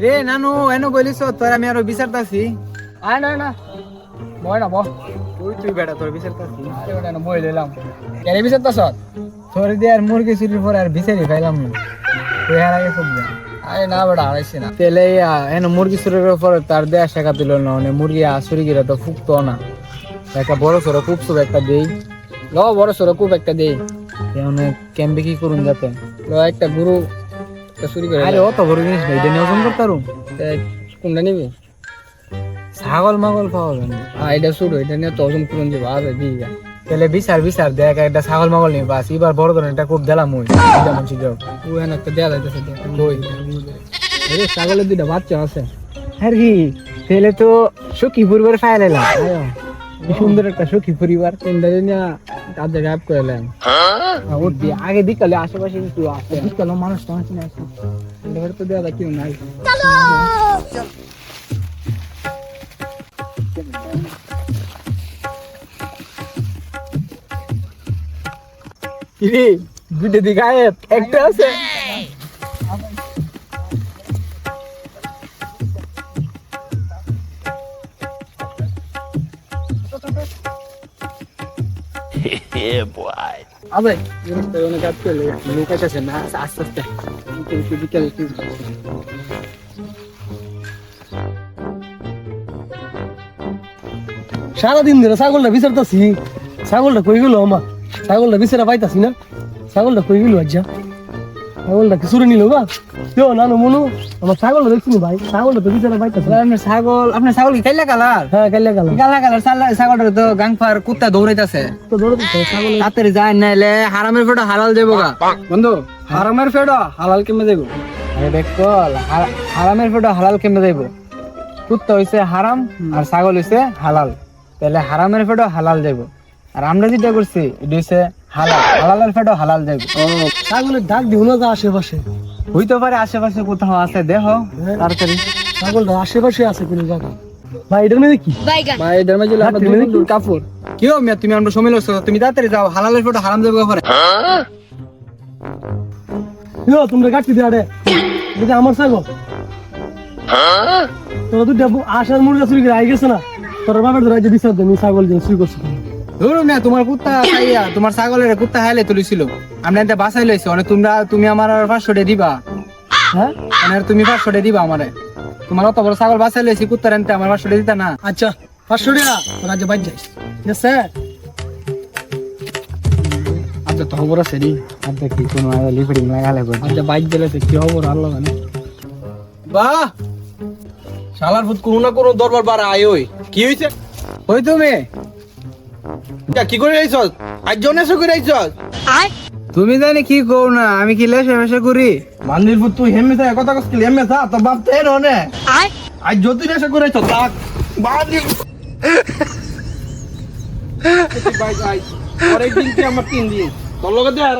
রে নানু এনো বলিস তোর আমি আরো বিচারতাছি। আয় না না বয় না বহ। তুই বেটা তোর বিচারতাছি। আরে বেটা না বই লইলাম কেন বিচারতাছ? তোর দিয়ে আর মুরগি চুরির পর আর বিচারি পাইলাম না, তুই হারা গেছ। আরে না বেটা হারাইছি না। তেলে এনো মুরগি চুরির পর তার দেয়া শেখা দিল না, মানে মুরগি চুরি গিরা তো ফুকতো না, একটা বড় সড়ো কুপসু একটা দেই। ল বড় সড়ো খুব একটা দেই। মানে ক্যাম্পে কি করুন যাতে ল একটা গরু চুরি করে। আরে অত বড় জিনিস নেই, এটা নিয়ে ওজন করতারুম। কোনটা নিবি? ছাগল মাগল পাওয়া যায় না। এটা শুরু এটা নিয়ে তো ওজন করুন যাবো আরে দিই যা। তাহলে বিচার দেখ একটা ছাগল মাগল নিয়ে বাস এবার বড় ধরনের একটা কোপ দিলাম ওই যেমন ছিল ওই একটা দেয়া যাইতেছে দই। আরে ছাগলের দুইটা বাচ্চা আছে। আর কি তাহলে তো সুখী পরিবার ফাইল এলাম, সুন্দর একটা সুখী পরিবার। তিনটা নিয়ে কাজে গায়েব করে এলাম। উঠবি আগে বিকালে আশেপাশে কিছু আছে, বিকালে মানুষ তো আসে না, এবার তো দেওয়া কেউ নাই। কিরে দুটো দিকে গায়েব একটা আছে। আবে অনেক কাজ করলে লুকাইতেছে না আস্তে আস্তে বিকেল। সারাদিন ধরে ছাগলটা বিচারতাছি, ছাগলটা কই গেল আমার? ছাগলটা বিচারা পাইতাছি না, ছাগলটা কই গেল? আচ্ছা ছাগলটা কি চুরি নিল বা কেউ নানু মনু? আমার ছাগলটা দেখছি ভাই, ছাগলটা তো বিচারা পাইতাছি না। আপনার ছাগল কি কাইলা কালার? হ্যাঁ কাইলা গেল কালা কালার ছাগলটা তো গাংফার কুত্তা দৌড়াইতেছে, তো ধরে দিতে ছাগল। তাড়াতাড়ি যায় নাইলে হারামের ফটো হালাল দেবো গা। বন্ধু হারামের ফেডা হালাল কেমনে দেবো? আরে দেখ হারামের ফটো হালাল কেমনে দেবো? কুত্তা হইছে হারাম আর ছাগল হইছে হালাল, তাহলে হারামের ফটো হালাল দেবো। আর আমরা যেটা করছি এটা হইছে হালাল, হালালের ফটো হালাল দেবো। ও ছাগলের ডাক দিও না, যা আশেপাশে হইতে পারে আশেপাশে কোথাও আছে, দেখো তাড়াতাড়ি। ছাগলটা আশেপাশে আছে কোন জায়গায়? ভাই এটার মধ্যে কি? ভাই এটার মধ্যে আমরা দুই কাপড়। কি হো মিয়া, তুমি আমরা সময় লছো, তুমি তাড়াতাড়ি যাও, হালালের ফটো হারাম দেবো করে। ইয়ো তোমরা কাটতে দিয়া রে, এটা আমার ছাগল। তোরা দুইটা আশার মুরগা চুরি করে আই গেছে না, তোর বাবার ধরে যে বিচার দেন ছাগল যে চুরি করছে। ধরো মিয়া, তোমার কুত্তা খাইয়া তোমার ছাগলের কুত্তা হাইলে তুলিছিল, আমরা এটা বাঁচাই লইছি। অনেক তুমি আমার 500 টাকা দিবা। হ্যাঁ মানে তুমি 500 টাকা দিবা আমারে, তোমার অত বড় ছাগল বাঁচাই লইছি, কুত্তা রানতে আমার 500 টাকা দিতা না? আচ্ছা 500 টাকা তোরা যে বাইর যাইস, ঠিক আছে? আচ্ছা তো খবর আছে রে, আচ্ছা কি কোনো লিফটিং লাগালে বল। আচ্ছা বাইর দিলে তো কি খবর আল্লাহ জানে। বাহ শালার ফুট কোনো না কোনো দরবার বার আয়। ওই কি হইছে? ওই তুমি কি করে আইছস? আজ জনে এসে করে আইছস? তুমি জানি কি কও না, আমি কি লেশে মেশে করি? মান্দির ফুট তুই হেমে থা কথা কস কি হেমে থা তো বাপ তে রনে আজ যতি এসে করে আইছস তাক বাদি ভাই ভাই আরেক দিন কি আমার 3 দিন তোর লগে দে আর